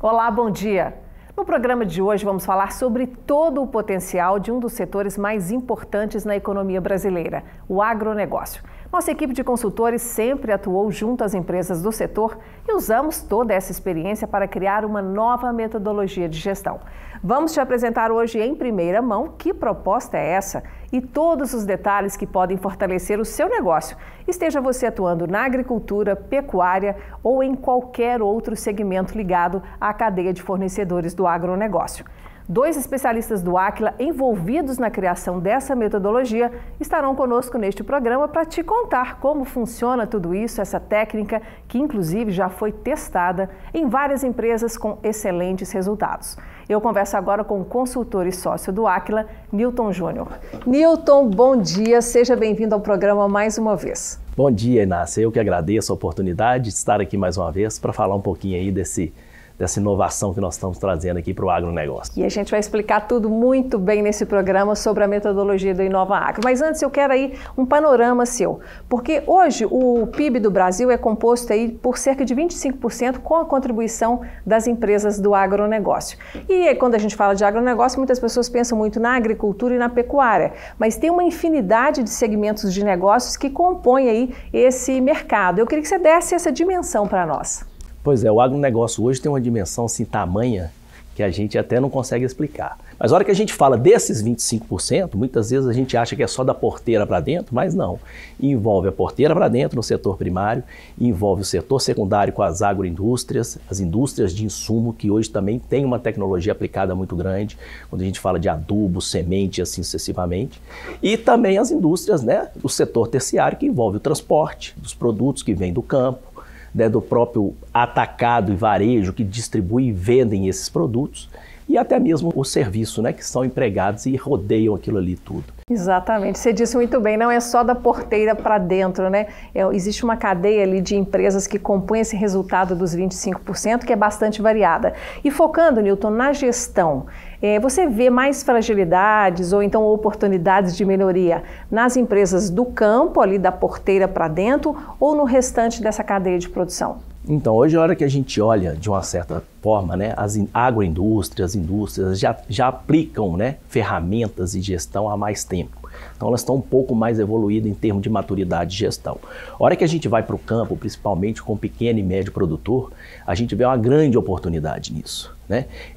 Olá, bom dia! No programa de hoje vamos falar sobre todo o potencial de um dos setores mais importantes na economia brasileira, o agronegócio. Nossa equipe de consultores sempre atuou junto às empresas do setor e usamos toda essa experiência para criar uma nova metodologia de gestão. Vamos te apresentar hoje em primeira mão que proposta é essa e todos os detalhes que podem fortalecer o seu negócio, esteja você atuando na agricultura, pecuária ou em qualquer outro segmento ligado à cadeia de fornecedores do agronegócio. Dois especialistas do Aquila envolvidos na criação dessa metodologia estarão conosco neste programa para te contar como funciona tudo isso, essa técnica que inclusive já foi testada em várias empresas com excelentes resultados. Eu converso agora com o consultor e sócio do Aquila, Nilton Júnior. Nilton, bom dia, seja bem-vindo ao programa mais uma vez. Bom dia, Inácia. Eu que agradeço a oportunidade de estar aqui mais uma vez para falar um pouquinho aí dessa inovação que nós estamos trazendo aqui para o agronegócio. E a gente vai explicar tudo muito bem nesse programa sobre a metodologia do Inova Agro. Mas antes eu quero aí um panorama seu, porque hoje o PIB do Brasil é composto aí por cerca de 25% com a contribuição das empresas do agronegócio. E quando a gente fala de agronegócio, muitas pessoas pensam muito na agricultura e na pecuária, mas tem uma infinidade de segmentos de negócios que compõem aí esse mercado. Eu queria que você desse essa dimensão para nós. Pois é, o agronegócio hoje tem uma dimensão assim tamanha que a gente até não consegue explicar. Mas a hora que a gente fala desses 25%, muitas vezes a gente acha que é só da porteira para dentro, mas não. Envolve a porteira para dentro no setor primário, envolve o setor secundário com as agroindústrias, as indústrias de insumo, que hoje também tem uma tecnologia aplicada muito grande, quando a gente fala de adubo, semente e assim sucessivamente. E também as indústrias, do setor terciário, que envolve o transporte dos produtos que vêm do campo, do próprio atacado e varejo que distribui e vendem esses produtos e até mesmo o serviço, que são empregados e rodeiam aquilo ali tudo. Exatamente, você disse muito bem, não é só da porteira para dentro, existe uma cadeia ali de empresas que compõem esse resultado dos 25% que é bastante variada. E focando, Nilton, na gestão, você vê mais fragilidades ou então oportunidades de melhoria nas empresas do campo, ali da porteira para dentro, ou no restante dessa cadeia de produção? Então, hoje a hora que a gente olha de uma certa forma, as agroindústrias, as indústrias já aplicam ferramentas de gestão há mais tempo. Então elas estão um pouco mais evoluídas em termos de maturidade de gestão. A hora que a gente vai para o campo, principalmente com pequeno e médio produtor, a gente vê uma grande oportunidade nisso.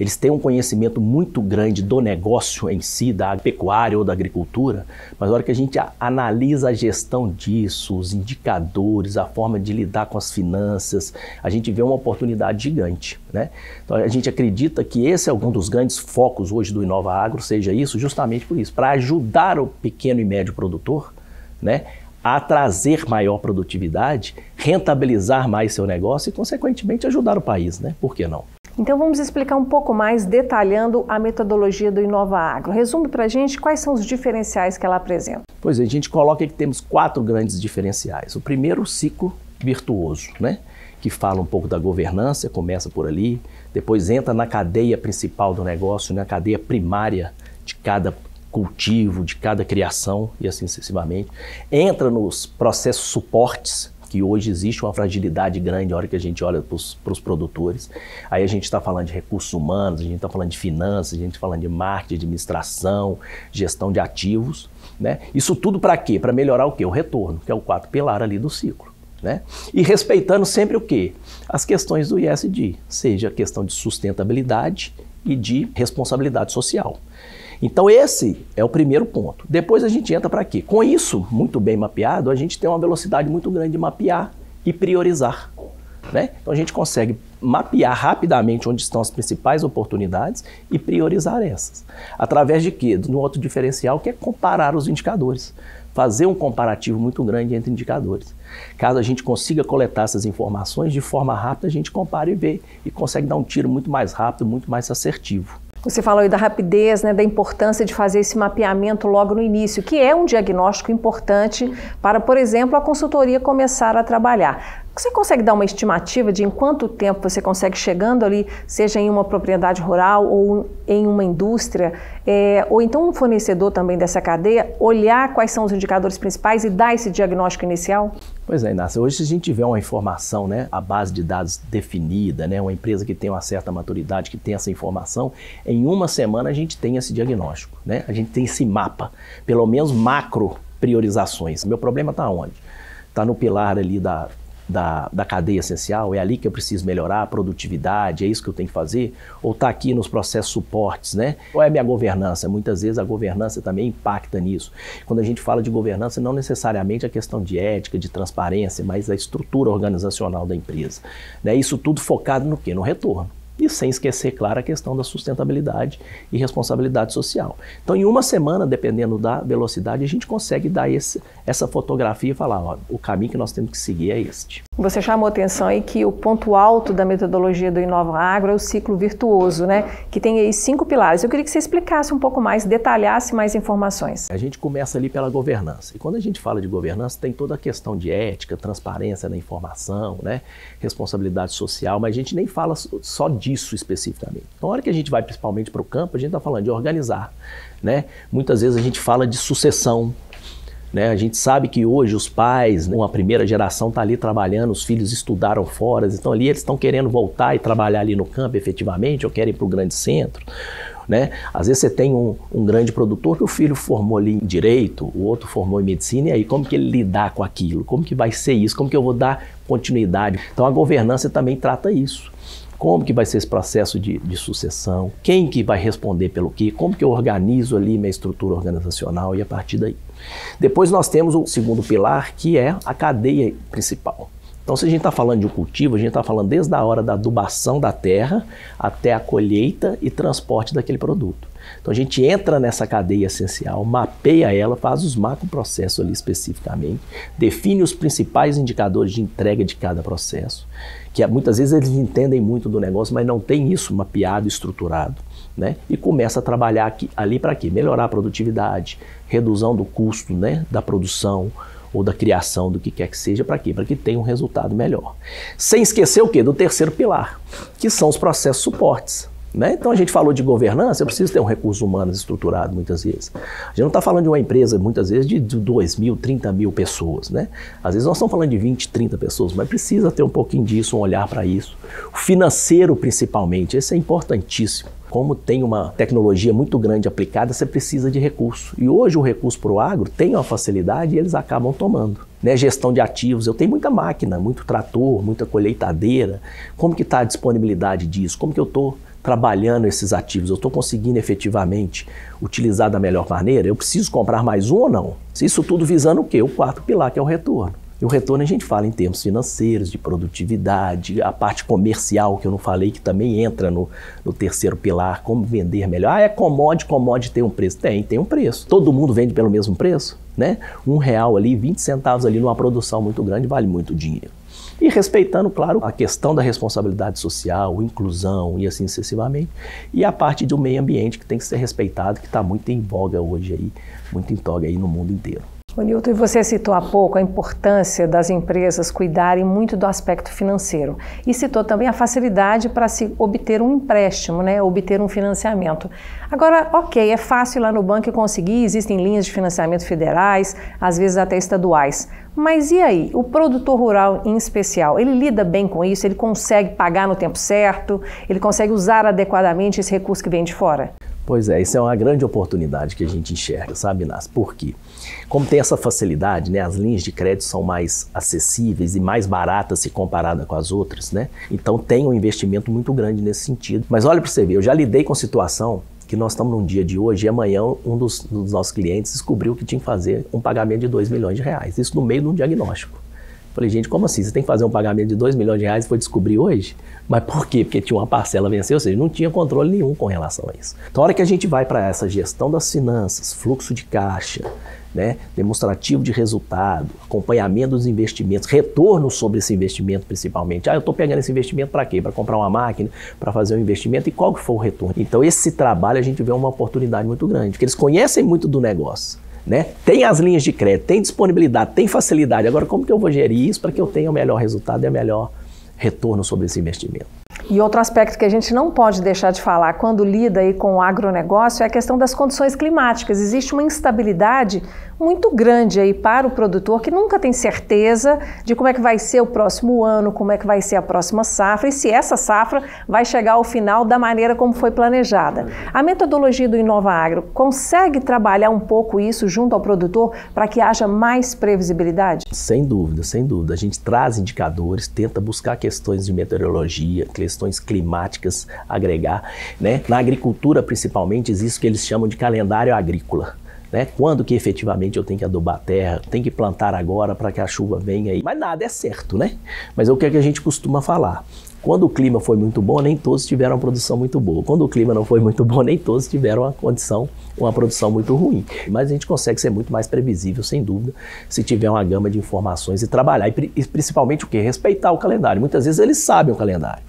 Eles têm um conhecimento muito grande do negócio em si, da pecuária ou da agricultura, mas a hora que a gente analisa a gestão disso, os indicadores, a forma de lidar com as finanças, a gente vê uma oportunidade gigante. Então a gente acredita que esse é um dos grandes focos hoje do Inova Agro, seja isso justamente por isso, para ajudar o pequeno e médio produtor, a trazer maior produtividade, rentabilizar mais seu negócio e, consequentemente, ajudar o país, Por que não? Então vamos explicar um pouco mais, detalhando a metodologia do Inova Agro. Resume para a gente quais são os diferenciais que ela apresenta. Pois é, a gente coloca que temos 4 grandes diferenciais. O primeiro, o ciclo virtuoso, que fala um pouco da governança, começa por ali, depois entra na cadeia principal do negócio, na cadeia primária de cada cultivo, de cada criação e assim sucessivamente. Entra nos processos suportes, que hoje existe uma fragilidade grande na hora que a gente olha para os produtores. Aí a gente está falando de recursos humanos, a gente está falando de finanças, a gente está falando de marketing, administração, gestão de ativos. Isso tudo para quê? Para melhorar o quê? O retorno, que é o 4º pilar ali do ciclo. E respeitando sempre o quê? As questões do ESG, seja a questão de sustentabilidade e de responsabilidade social. Então esse é o primeiro ponto. Depois a gente entra para quê? Com isso muito bem mapeado, a gente tem uma velocidade muito grande de mapear e priorizar. Então a gente consegue mapear rapidamente onde estão as principais oportunidades e priorizar essas. Através de quê? De um outro diferencial que é comparar os indicadores. Fazer um comparativo muito grande entre indicadores. Caso a gente consiga coletar essas informações de forma rápida, a gente compara e vê e consegue dar um tiro muito mais rápido, muito mais assertivo. Você falou aí da rapidez, da importância de fazer esse mapeamento logo no início, que é um diagnóstico importante para, por exemplo, a consultoria começar a trabalhar. Você consegue dar uma estimativa de em quanto tempo você consegue chegando ali, seja em uma propriedade rural ou em uma indústria, ou então um fornecedor também dessa cadeia, olhar quais são os indicadores principais e dar esse diagnóstico inicial? Pois é, Inácio, hoje se a gente tiver uma informação, né, a base de dados definida, né, uma empresa que tem uma certa maturidade, que tem essa informação, em uma semana a gente tem esse diagnóstico, né? A gente tem esse mapa, pelo menos macro priorizações. Meu problema está onde? Está no pilar ali da cadeia essencial, é ali que eu preciso melhorar a produtividade, é isso que eu tenho que fazer? Ou está aqui nos processos suportes, né? Ou é minha governança? Muitas vezes a governança também impacta nisso. Quando a gente fala de governança, não necessariamente a questão de ética, de transparência, mas a estrutura organizacional da empresa, né? Isso tudo focado no quê? No retorno. E sem esquecer, claro, a questão da sustentabilidade e responsabilidade social. Então, em uma semana, dependendo da velocidade, a gente consegue dar essa fotografia e falar, ó, o caminho que nós temos que seguir é este. Você chamou atenção aí que o ponto alto da metodologia do Inova Agro é o ciclo virtuoso, né? Que tem aí 5 pilares. Eu queria que você explicasse um pouco mais, detalhasse mais informações. A gente começa ali pela governança. E quando a gente fala de governança, tem toda a questão de ética, transparência na informação, né? Responsabilidade social, mas a gente nem fala só disso especificamente. Então, na hora que a gente vai principalmente para o campo, a gente está falando de organizar, né? Muitas vezes a gente fala de sucessão, né? A gente sabe que hoje os pais, né, uma primeira geração está ali trabalhando, os filhos estudaram fora, então ali eles estão querendo voltar e trabalhar ali no campo efetivamente, ou querem ir para o grande centro, né? Às vezes você tem um grande produtor que o filho formou ali em direito, o outro formou em medicina, e aí como que ele lidar com aquilo? Como que vai ser isso? Como que eu vou dar continuidade? Então a governança também trata isso. Como que vai ser esse processo de sucessão? Quem que vai responder pelo quê? Como que eu organizo ali minha estrutura organizacional e a partir daí? Depois nós temos o segundo pilar, que é a cadeia principal. Então, se a gente está falando de um cultivo, a gente está falando desde a hora da adubação da terra até a colheita e transporte daquele produto. Então, a gente entra nessa cadeia essencial, mapeia ela, faz os macroprocessos ali especificamente, define os principais indicadores de entrega de cada processo, que muitas vezes eles entendem muito do negócio, mas não tem isso mapeado, estruturado, né? E começa a trabalhar ali para quê? Melhorar a produtividade, redução do custo, né, da produção, ou da criação do que quer que seja, para quê? Para que tenha um resultado melhor. Sem esquecer o quê? Do terceiro pilar, que são os processos suportes, né? Então a gente falou de governança, eu preciso ter um recurso humano estruturado muitas vezes. A gente não está falando de uma empresa muitas vezes de 2 mil, 30 mil pessoas, né? Às vezes nós estamos falando de 20, 30 pessoas, mas precisa ter um pouquinho disso, um olhar para isso. O financeiro principalmente, esse é importantíssimo. Como tem uma tecnologia muito grande aplicada, você precisa de recurso. E hoje o recurso para o agro tem uma facilidade e eles acabam tomando. Né? Gestão de ativos, eu tenho muita máquina, muito trator, muita colheitadeira. Como que está a disponibilidade disso? Como que eu estou trabalhando esses ativos? Eu estou conseguindo efetivamente utilizar da melhor maneira? Eu preciso comprar mais um ou não? Isso tudo visando o quê? O quarto pilar, que é o retorno. E o retorno a gente fala em termos financeiros, de produtividade, a parte comercial que eu não falei, que também entra no terceiro pilar, como vender melhor. Ah, é commodity tem um preço? Tem um preço. Todo mundo vende pelo mesmo preço, né? R$1 ali, 20 centavos ali numa produção muito grande vale muito dinheiro. E respeitando, claro, a questão da responsabilidade social, inclusão e assim sucessivamente. E a parte do meio ambiente que tem que ser respeitado, que está muito em voga hoje aí, muito em toga aí no mundo inteiro. O Nilton, e você citou há pouco a importância das empresas cuidarem muito do aspecto financeiro e citou também a facilidade para se obter um empréstimo, né, obter um financiamento. Agora, ok, é fácil ir lá no banco e conseguir, existem linhas de financiamento federais, às vezes até estaduais. Mas e aí? O produtor rural em especial, ele lida bem com isso? Ele consegue pagar no tempo certo? Ele consegue usar adequadamente esse recurso que vem de fora? Pois é, isso é uma grande oportunidade que a gente enxerga, sabe, Inácio? Por quê? Como tem essa facilidade, né, as linhas de crédito são mais acessíveis e mais baratas se comparada com as outras, né? Então tem um investimento muito grande nesse sentido. Mas olha para você ver, eu já lidei com situação que nós estamos num dia de hoje e amanhã um dos nossos clientes descobriu que tinha que fazer um pagamento de R$2 milhões. Isso no meio de um diagnóstico. Falei, gente, como assim? Você tem que fazer um pagamento de R$2 milhões e foi descobrir hoje? Mas por quê? Porque tinha uma parcela a vencer, ou seja, não tinha controle nenhum com relação a isso. Então, a hora que a gente vai para essa gestão das finanças, fluxo de caixa, né, demonstrativo de resultado, acompanhamento dos investimentos, retorno sobre esse investimento principalmente. Ah, eu estou pegando esse investimento para quê? Para comprar uma máquina, para fazer um investimento, e qual que foi o retorno? Então, esse trabalho a gente vê uma oportunidade muito grande, porque eles conhecem muito do negócio. Né? Tem as linhas de crédito, tem disponibilidade, tem facilidade. Agora, como que eu vou gerir isso para que eu tenha o melhor resultado e o melhor retorno sobre esse investimento? E outro aspecto que a gente não pode deixar de falar quando lida aí com o agronegócio é a questão das condições climáticas. Existe uma instabilidade muito grande aí para o produtor que nunca tem certeza de como é que vai ser o próximo ano, como é que vai ser a próxima safra e se essa safra vai chegar ao final da maneira como foi planejada. A metodologia do Inova Agro consegue trabalhar um pouco isso junto ao produtor para que haja mais previsibilidade? Sem dúvida, sem dúvida. A gente traz indicadores, tenta buscar questões de meteorologia, questões climáticas, agregar, né? Na agricultura, principalmente, existe o que eles chamam de calendário agrícola. Né? Quando que efetivamente eu tenho que adubar a terra, tenho que plantar agora para que a chuva venha aí. Mas nada é certo, né? Mas é o que a gente costuma falar. Quando o clima foi muito bom, nem todos tiveram uma produção muito boa. Quando o clima não foi muito bom, nem todos tiveram uma produção muito ruim. Mas a gente consegue ser muito mais previsível, sem dúvida, se tiver uma gama de informações e trabalhar. E principalmente o quê? Respeitar o calendário. Muitas vezes eles sabem o calendário.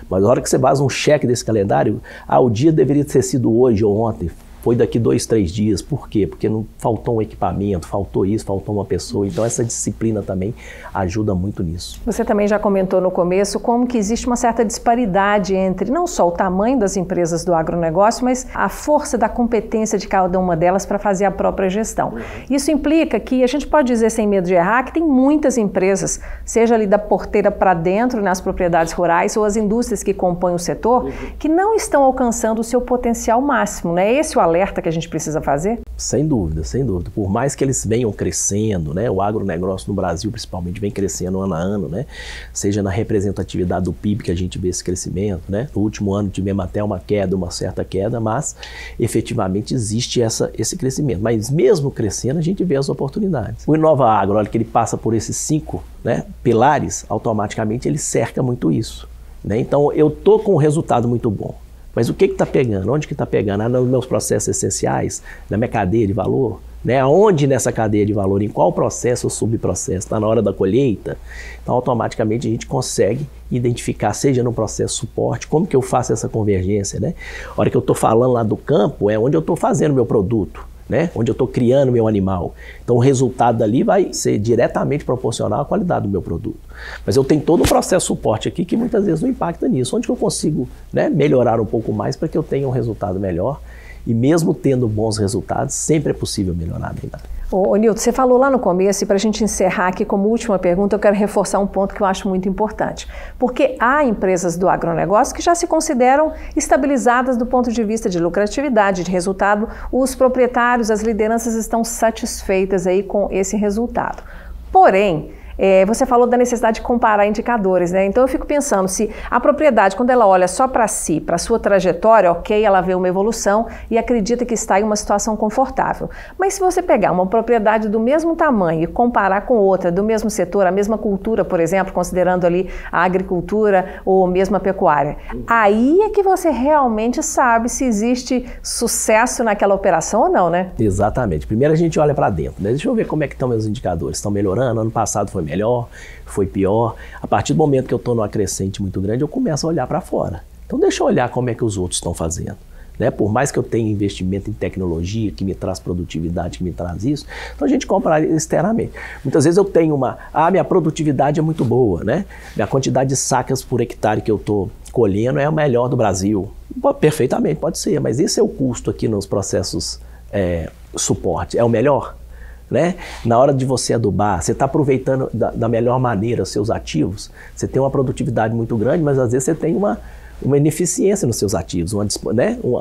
Mas na hora que você faz um cheque desse calendário, o dia deveria ter sido hoje ou ontem. Foi daqui 2, 3 dias. Por quê? Porque não faltou um equipamento, faltou isso, faltou uma pessoa. Então essa disciplina também ajuda muito nisso. Você também já comentou no começo como que existe uma certa disparidade entre não só o tamanho das empresas do agronegócio, mas a força da competência de cada uma delas para fazer a própria gestão. Isso implica que a gente pode dizer sem medo de errar que tem muitas empresas, seja ali da porteira para dentro nas propriedades rurais ou as indústrias que compõem o setor, que não estão alcançando o seu potencial máximo, né? Esse é o alerta que a gente precisa fazer? Sem dúvida, sem dúvida. Por mais que eles venham crescendo, né? O agronegócio no Brasil, principalmente, vem crescendo ano a ano, né? Seja na representatividade do PIB que a gente vê esse crescimento, né? No último ano tivemos até uma queda, uma certa queda, mas efetivamente existe esse crescimento. Mas mesmo crescendo, a gente vê as oportunidades. O Inova Agro, olha que ele passa por esses 5, né, pilares, automaticamente ele cerca muito isso, né? Então eu tô com um resultado muito bom. Mas o que está pegando? Onde que está pegando? Nos meus processos essenciais? Na minha cadeia de valor? Né? Onde nessa cadeia de valor? Em qual processo ou subprocesso? Está na hora da colheita? Então, automaticamente, a gente consegue identificar, seja no processo suporte, como que eu faço essa convergência, né? A hora que eu estou falando lá do campo, é onde eu estou fazendo meu produto. Né? Onde eu estou criando meu animal. Então o resultado dali vai ser diretamente proporcional à qualidade do meu produto. Mas eu tenho todo um processo de suporte aqui que muitas vezes não impacta nisso. Onde que eu consigo, né, melhorar um pouco mais para que eu tenha um resultado melhor? E mesmo tendo bons resultados, sempre é possível melhorar ainda. Ô Nilton, você falou lá no começo, e para a gente encerrar aqui como última pergunta, eu quero reforçar um ponto que eu acho muito importante. Porque há empresas do agronegócio que já se consideram estabilizadas do ponto de vista de lucratividade, de resultado. Os proprietários, as lideranças estão satisfeitas aí com esse resultado. Porém, você falou da necessidade de comparar indicadores, né? Então eu fico pensando, se a propriedade, quando ela olha só para si, para a sua trajetória, ok, ela vê uma evolução e acredita que está em uma situação confortável. Mas se você pegar uma propriedade do mesmo tamanho e comparar com outra, do mesmo setor, a mesma cultura, por exemplo, considerando ali a agricultura ou mesmo a pecuária, aí é que você realmente sabe se existe sucesso naquela operação ou não, né? Exatamente. Primeiro a gente olha para dentro, né? Deixa eu ver como é que estão meus indicadores. Estão melhorando? Ano passado foi melhor, foi pior. A partir do momento que eu estou numa crescente muito grande, eu começo a olhar para fora. Então deixa eu olhar como é que os outros estão fazendo. Né? Por mais que eu tenha investimento em tecnologia, que me traz produtividade, que me traz isso, então a gente compra externamente. Muitas vezes eu tenho minha produtividade é muito boa, né? Minha quantidade de sacas por hectare que eu estou colhendo é a melhor do Brasil. Perfeitamente, pode ser, mas esse é o custo aqui nos processos suporte. É o melhor? Né? Na hora de você adubar, você está aproveitando da melhor maneira os seus ativos, você tem uma produtividade muito grande, mas às vezes você tem uma ineficiência nos seus ativos,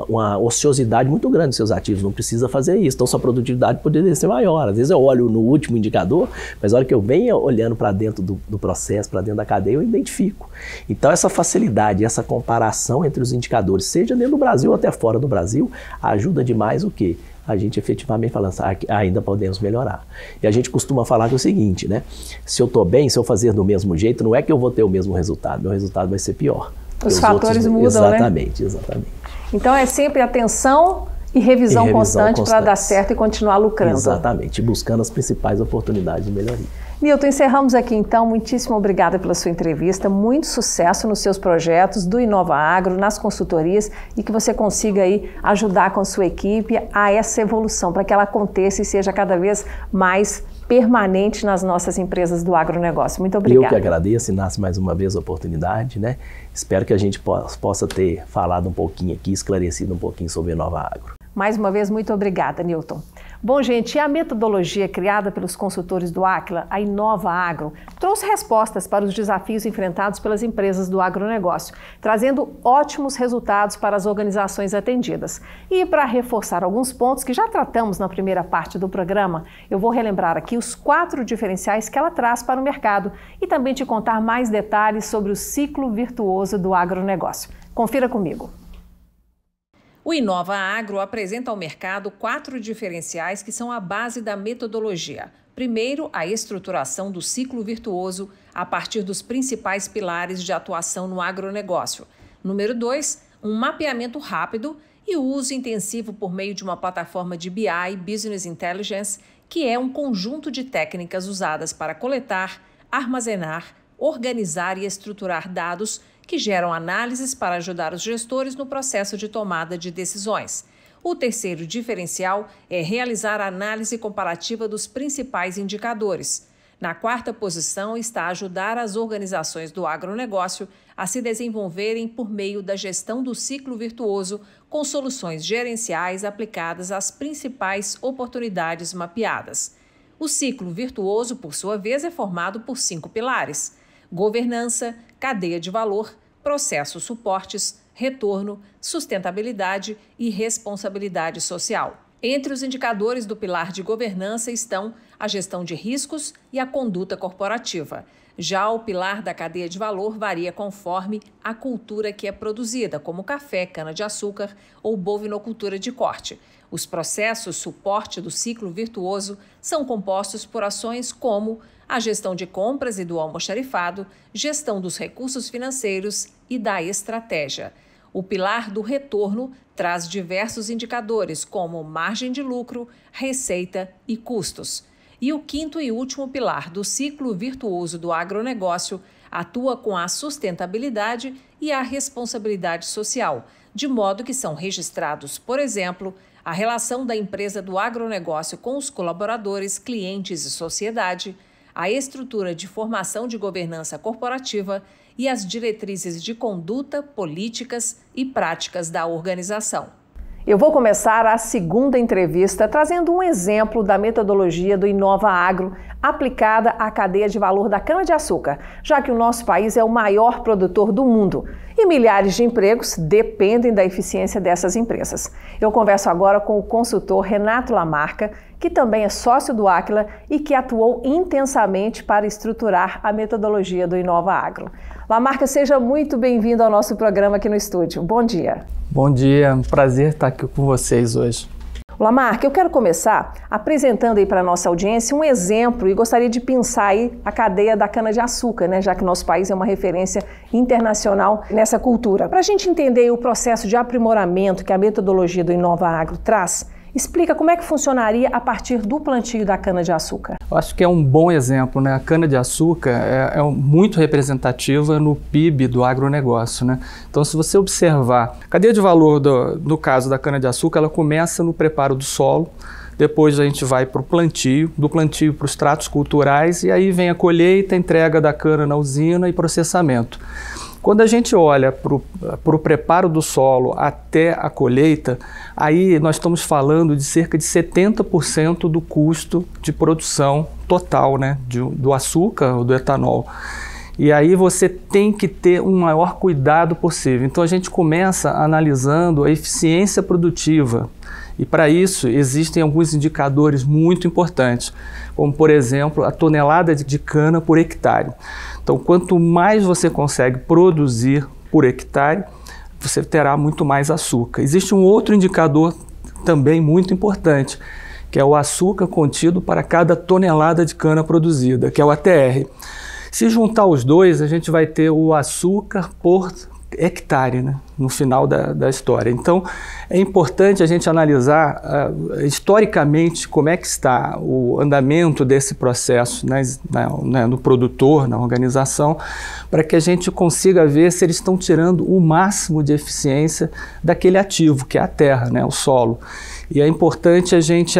uma ociosidade muito grande nos seus ativos, não precisa fazer isso, então sua produtividade poderia ser maior. Às vezes eu olho no último indicador, mas na hora que eu venho olhando para dentro do processo, para dentro da cadeia, eu identifico. Então essa facilidade, essa comparação entre os indicadores, seja dentro do Brasil ou até fora do Brasil, ajuda demais o quê? A gente efetivamente fala, ainda podemos melhorar. E a gente costuma falar que é o seguinte, né? Se eu estou bem, se eu fazer do mesmo jeito, não é que eu vou ter o mesmo resultado, meu resultado vai ser pior. Os fatores mudam, exatamente, né? Exatamente. Então é sempre atenção e revisão constante para dar certo e continuar lucrando. Exatamente, buscando as principais oportunidades de melhoria. Nilton, encerramos aqui então. Muitíssimo obrigada pela sua entrevista. Muito sucesso nos seus projetos do Inova Agro, nas consultorias e que você consiga aí ajudar com a sua equipe a essa evolução, para que ela aconteça e seja cada vez mais permanente nas nossas empresas do agronegócio. Muito obrigada. Eu que agradeço, Inácio, mais uma vez a oportunidade, né? Espero que a gente possa ter falado um pouquinho aqui, esclarecido um pouquinho sobre a Inova Agro. Mais uma vez, muito obrigada, Newton. Bom, gente, a metodologia criada pelos consultores do Aquila, a Inova Agro, trouxe respostas para os desafios enfrentados pelas empresas do agronegócio, trazendo ótimos resultados para as organizações atendidas. E para reforçar alguns pontos que já tratamos na primeira parte do programa, eu vou relembrar aqui os 4 diferenciais que ela traz para o mercado e também te contar mais detalhes sobre o ciclo virtuoso do agronegócio. Confira comigo. O Inova Agro apresenta ao mercado 4 diferenciais que são a base da metodologia. Primeiro, a estruturação do ciclo virtuoso a partir dos principais pilares de atuação no agronegócio. Número 2, um mapeamento rápido e o uso intensivo por meio de uma plataforma de BI, Business Intelligence, que é um conjunto de técnicas usadas para coletar, armazenar, organizar e estruturar dados que geram análises para ajudar os gestores no processo de tomada de decisões. O terceiro diferencial é realizar a análise comparativa dos principais indicadores. Na 4ª posição está ajudar as organizações do agronegócio a se desenvolverem por meio da gestão do ciclo virtuoso com soluções gerenciais aplicadas às principais oportunidades mapeadas. O ciclo virtuoso, por sua vez, é formado por 5 pilares: governança, cadeia de valor, processos suportes, retorno, sustentabilidade e responsabilidade social. Entre os indicadores do pilar de governança estão a gestão de riscos e a conduta corporativa. Já o pilar da cadeia de valor varia conforme a cultura que é produzida, como café, cana-de-açúcar ou bovinocultura de corte. Os processos suporte do ciclo virtuoso são compostos por ações como a gestão de compras e do almoxarifado, gestão dos recursos financeiros e da estratégia. O pilar do retorno traz diversos indicadores, como margem de lucro, receita e custos. E o 5º e último pilar do ciclo virtuoso do agronegócio atua com a sustentabilidade e a responsabilidade social, de modo que são registrados, por exemplo, a relação da empresa do agronegócio com os colaboradores, clientes e sociedade, a estrutura de formação de governança corporativa e as diretrizes de conduta, políticas e práticas da organização. Eu vou começar a segunda entrevista trazendo um exemplo da metodologia do Inova Agro aplicada à cadeia de valor da cana-de-açúcar, já que o nosso país é o maior produtor do mundo e milhares de empregos dependem da eficiência dessas empresas. Eu converso agora com o consultor Renato Lamarca, que também é sócio do Aquila e que atuou intensamente para estruturar a metodologia do Inova Agro. Lamarca, seja muito bem-vindo ao nosso programa aqui no estúdio. Bom dia. Bom dia, é um prazer estar aqui com vocês hoje. Lamarca, eu quero começar apresentando aí para a nossa audiência um exemplo e gostaria de pensar aí a cadeia da cana-de-açúcar, né, já que nosso país é uma referência internacional nessa cultura. Para a gente entender o processo de aprimoramento que a metodologia do Inova Agro traz, explica como é que funcionaria a partir do plantio da cana-de-açúcar. Eu acho que é um bom exemplo, né? A cana-de-açúcar é muito representativa no PIB do agronegócio, né? Então, se você observar, a cadeia de valor no caso da cana-de-açúcar, ela começa no preparo do solo, depois a gente vai para o plantio, do plantio para os tratos culturais e aí vem a colheita, entrega da cana na usina e processamento. Quando a gente olha para o preparo do solo até a colheita, aí nós estamos falando de cerca de 70% do custo de produção total, né, do açúcar ou do etanol. E aí você tem que ter um maior cuidado possível. Então a gente começa analisando a eficiência produtiva. E para isso existem alguns indicadores muito importantes, como por exemplo a tonelada de cana por hectare. Então quanto mais você consegue produzir por hectare, você terá muito mais açúcar. Existe um outro indicador também muito importante, que é o açúcar contido para cada tonelada de cana produzida, que é o ATR. Se juntar os dois, a gente vai ter o açúcar por hectare, né, no final da história. Então, é importante a gente analisar historicamente como é que está o andamento desse processo no produtor, na organização, para que a gente consiga ver se eles estão tirando o máximo de eficiência daquele ativo, que é a terra, né, o solo. E é importante a gente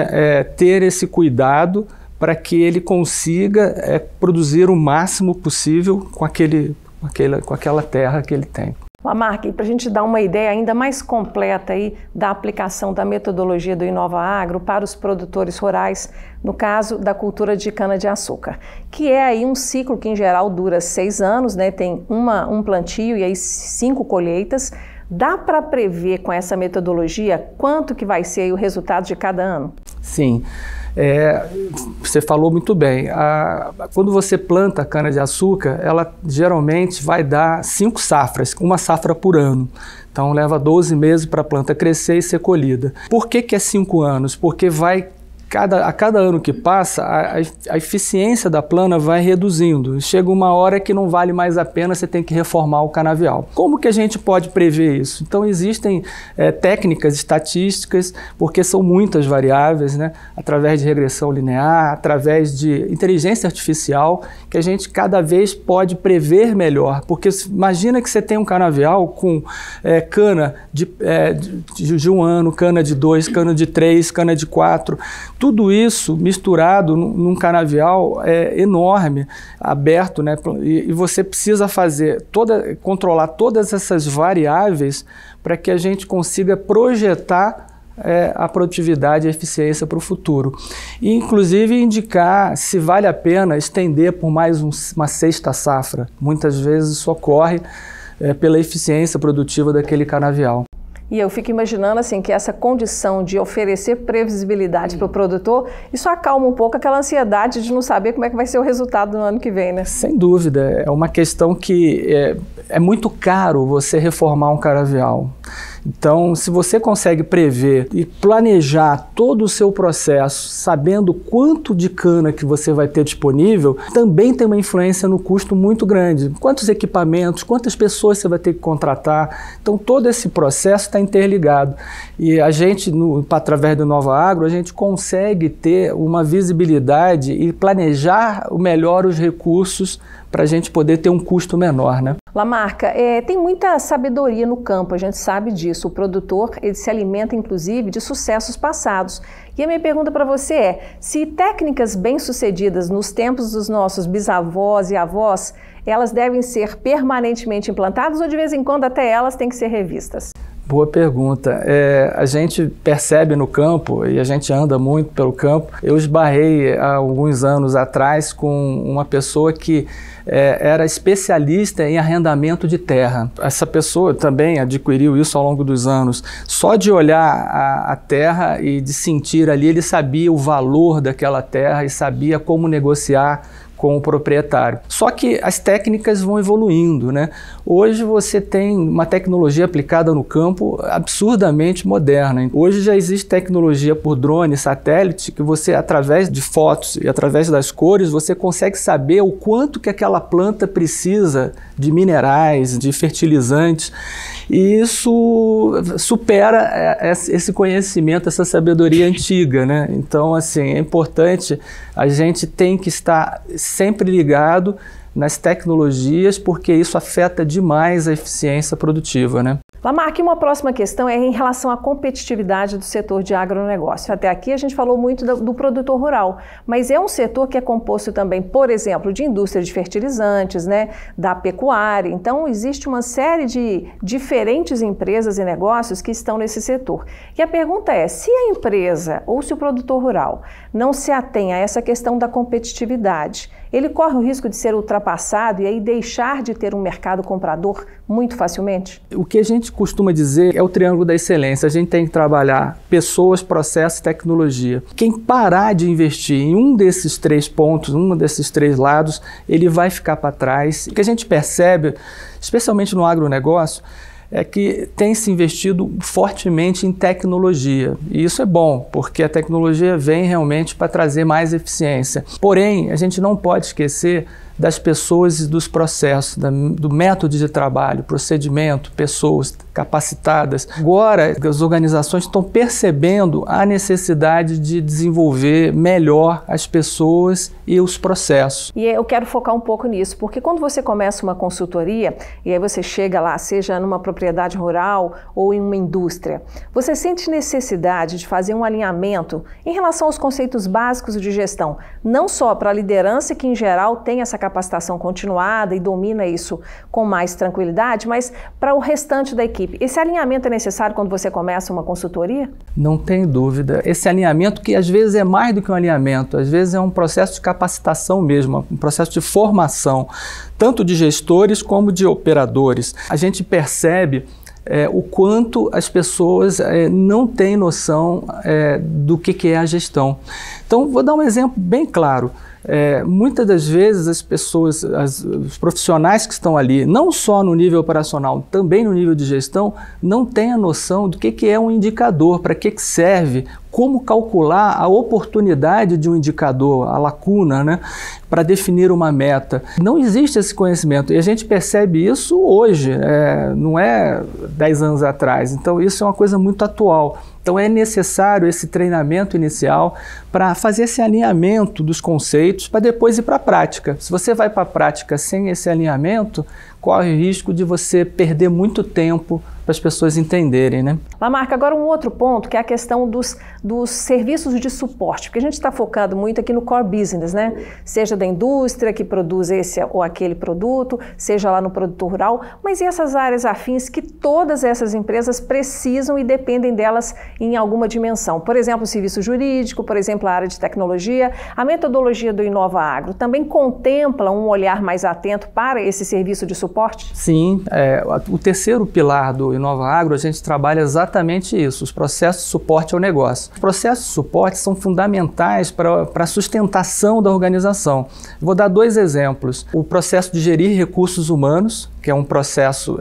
ter esse cuidado para que ele consiga produzir o máximo possível com aquela terra que ele tem. Lamarck, para a gente dar uma ideia ainda mais completa aí da aplicação da metodologia do Inova Agro para os produtores rurais, no caso da cultura de cana-de-açúcar, que é aí um ciclo que em geral dura 6 anos, né? Tem um plantio e aí 5 colheitas. Dá para prever com essa metodologia quanto que vai ser aí o resultado de cada ano? Sim. Você falou muito bem. Quando você planta cana-de-açúcar, ela geralmente vai dar 5 safras, uma safra por ano. Então leva 12 meses para a planta crescer e ser colhida. Por que é 5 anos? Porque a cada ano que passa, a eficiência da plana vai reduzindo. Chega uma hora que não vale mais a pena, você tem que reformar o canavial. Como que a gente pode prever isso? Então existem técnicas estatísticas, porque são muitas variáveis, né? Através de regressão linear, através de inteligência artificial, que a gente cada vez pode prever melhor. Porque imagina que você tem um canavial com cana de 1 ano, cana de 2, cana de 3, cana de 4... Tudo isso misturado num canavial enorme, aberto, né? E você precisa controlar todas essas variáveis para que a gente consiga projetar a produtividade e a eficiência para o futuro. E, inclusive, indicar se vale a pena estender por mais uma 6ª safra. Muitas vezes isso ocorre pela eficiência produtiva daquele canavial. E eu fico imaginando assim que essa condição de oferecer previsibilidade para o produtor, isso acalma um pouco aquela ansiedade de não saber como é que vai ser o resultado no ano que vem, né? Sem dúvida, é uma questão que é muito caro você reformar um canavial. Então, se você consegue prever e planejar todo o seu processo, sabendo quanto de cana que você vai ter disponível, também tem uma influência no custo muito grande. Quantos equipamentos, quantas pessoas você vai ter que contratar. Então, todo esse processo está interligado. E a gente, através do Inova Agro, a gente consegue ter uma visibilidade e planejar melhor os recursos para a gente poder ter um custo menor, né? Lamarck, tem muita sabedoria no campo, a gente sabe disso. O produtor, ele se alimenta, inclusive, de sucessos passados. E a minha pergunta para você é, se técnicas bem-sucedidas nos tempos dos nossos bisavós e avós, elas devem ser permanentemente implantadas ou de vez em quando até elas têm que ser revistas? Boa pergunta. A gente percebe no campo, e a gente anda muito pelo campo. Eu esbarrei há alguns anos atrás com uma pessoa que era especialista em arrendamento de terra. Essa pessoa também adquiriu isso ao longo dos anos. Só de olhar a terra e de sentir ali, ele sabia o valor daquela terra e sabia como negociar com o proprietário. Só que as técnicas vão evoluindo, né? Hoje você tem uma tecnologia aplicada no campo absurdamente moderna. Hoje já existe tecnologia por drone, satélite, que você, através de fotos e através das cores, você consegue saber o quanto que aquela planta precisa de minerais, de fertilizantes, e isso supera esse conhecimento, essa sabedoria antiga, né? Então, assim, é importante, a gente tem que estar sempre ligado nas tecnologias, porque isso afeta demais a eficiência produtiva, né? Lamarck, uma próxima questão é em relação à competitividade do setor de agronegócio. Até aqui a gente falou muito do produtor rural, mas é um setor que é composto também, por exemplo, de indústria de fertilizantes, né, da pecuária. Então, existe uma série de diferentes empresas e negócios que estão nesse setor. E a pergunta é, se a empresa ou se o produtor rural não se atém a essa questão da competitividade, ele corre o risco de ser ultrapassado e aí deixar de ter um mercado comprador muito facilmente? O que a gente costuma dizer é o triângulo da excelência. A gente tem que trabalhar pessoas, processos e tecnologia. Quem parar de investir em um desses 3 pontos, um desses 3 lados, ele vai ficar para trás. O que a gente percebe, especialmente no agronegócio, é que tem se investido fortemente em tecnologia. E isso é bom, porque a tecnologia vem realmente para trazer mais eficiência. Porém, a gente não pode esquecer das pessoas e dos processos, do método de trabalho, procedimento, pessoas capacitadas. Agora, as organizações estão percebendo a necessidade de desenvolver melhor as pessoas e os processos. E eu quero focar um pouco nisso, porque quando você começa uma consultoria, e aí você chega lá, seja numa propriedade rural ou em uma indústria, você sente necessidade de fazer um alinhamento em relação aos conceitos básicos de gestão, não só para a liderança, que em geral tem essa capacitação continuada e domina isso com mais tranquilidade, mas para o restante da equipe. Esse alinhamento é necessário quando você começa uma consultoria? Não tem dúvida. Esse alinhamento, que às vezes é mais do que um alinhamento, às vezes é um processo de capacitação mesmo, um processo de formação, tanto de gestores como de operadores. A gente percebe o quanto as pessoas não têm noção do que é a gestão. Então, vou dar um exemplo bem claro. Muitas das vezes as pessoas, os profissionais que estão ali, não só no nível operacional, também no nível de gestão, não têm a noção do que é um indicador, para que serve, como calcular a oportunidade de um indicador, a lacuna, né, para definir uma meta. Não existe esse conhecimento e a gente percebe isso hoje, não é 10 anos atrás. Então isso é uma coisa muito atual. Então é necessário esse treinamento inicial para fazer esse alinhamento dos conceitos para depois ir para a prática. Se você vai para a prática sem esse alinhamento, corre o risco de você perder muito tempo para as pessoas entenderem, né? Lamarca, agora um outro ponto, que é a questão dos serviços de suporte, porque a gente está focando muito aqui no core business, né? Seja da indústria que produz esse ou aquele produto, seja lá no produtor rural, mas e essas áreas afins que todas essas empresas precisam e dependem delas em alguma dimensão? Por exemplo, o serviço jurídico, por exemplo, a área de tecnologia. A metodologia do Inova Agro também contempla um olhar mais atento para esse serviço de suporte? Sim, o terceiro pilar do Inova Agro, a gente trabalha exatamente isso, os processos de suporte ao negócio. Os processos de suporte são fundamentais para a sustentação da organização. Vou dar 2 exemplos. O processo de gerir recursos humanos, que é um processo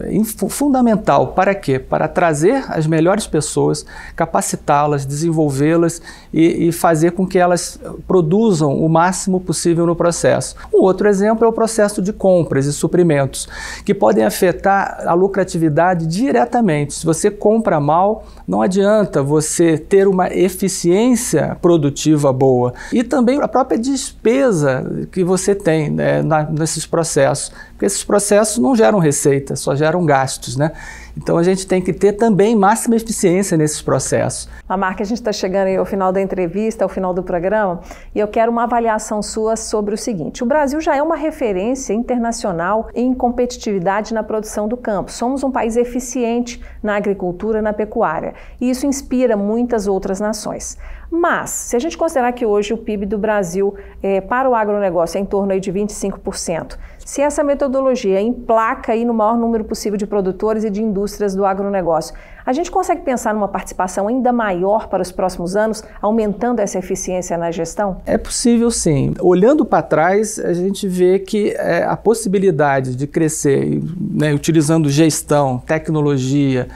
fundamental. Para quê? Para trazer as melhores pessoas, capacitá-las, desenvolvê-las e fazer com que elas produzam o máximo possível no processo. Um outro exemplo é o processo de compras e suprimentos, que podem afetar a lucratividade diretamente. Se você compra mal, não adianta você ter uma eficiência produtiva boa. E também a própria despesa que você tem, né, nesses processos. Porque esses processos não geram receita, só geram gastos, né? Então a gente tem que ter também máxima eficiência nesses processos. Lamarca, a gente está chegando aí ao final da entrevista, ao final do programa, e eu quero uma avaliação sua sobre o seguinte: o Brasil já é uma referência internacional em competitividade na produção do campo. Somos um país eficiente na agricultura, na pecuária, e isso inspira muitas outras nações. Mas, se a gente considerar que hoje o PIB do Brasil para o agronegócio é em torno aí de 25%, se essa metodologia emplaca aí no maior número possível de produtores e de indústrias do agronegócio, a gente consegue pensar numa participação ainda maior para os próximos anos, aumentando essa eficiência na gestão? É possível, sim. Olhando para trás, a gente vê que a possibilidade de crescer, né, utilizando gestão, tecnologia,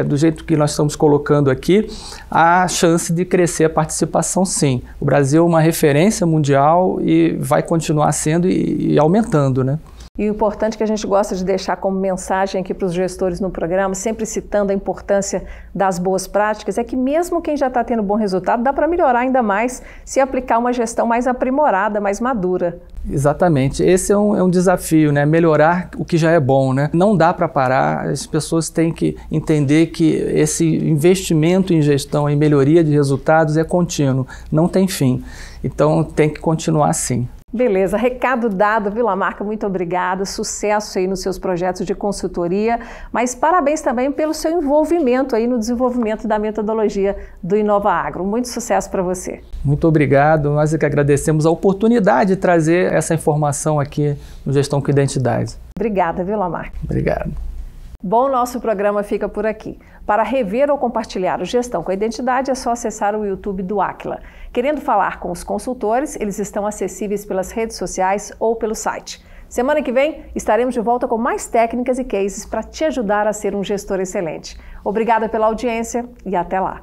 do jeito que nós estamos colocando aqui, há chance de crescer a participação, sim. O Brasil é uma referência mundial e vai continuar sendo e aumentando, né? E o importante que a gente gosta de deixar como mensagem aqui para os gestores no programa, sempre citando a importância das boas práticas, é que mesmo quem já está tendo bom resultado, dá para melhorar ainda mais se aplicar uma gestão mais aprimorada, mais madura. Exatamente. Esse é um desafio, né? Melhorar o que já é bom, né? Não dá para parar, as pessoas têm que entender que esse investimento em gestão, em melhoria de resultados é contínuo, não tem fim. Então tem que continuar assim. Beleza, recado dado, viu, Lamarca? Muito obrigada, sucesso aí nos seus projetos de consultoria, mas parabéns também pelo seu envolvimento aí no desenvolvimento da metodologia do Inova Agro. Muito sucesso para você. Muito obrigado, nós é que agradecemos a oportunidade de trazer essa informação aqui no Gestão com Identidade. Obrigada, viu, Lamarca? Obrigado. Bom, nosso programa fica por aqui. Para rever ou compartilhar o Gestão com Identidade, é só acessar o YouTube do Aquila. Querendo falar com os consultores, eles estão acessíveis pelas redes sociais ou pelo site. Semana que vem, estaremos de volta com mais técnicas e cases para te ajudar a ser um gestor excelente. Obrigada pela audiência e até lá!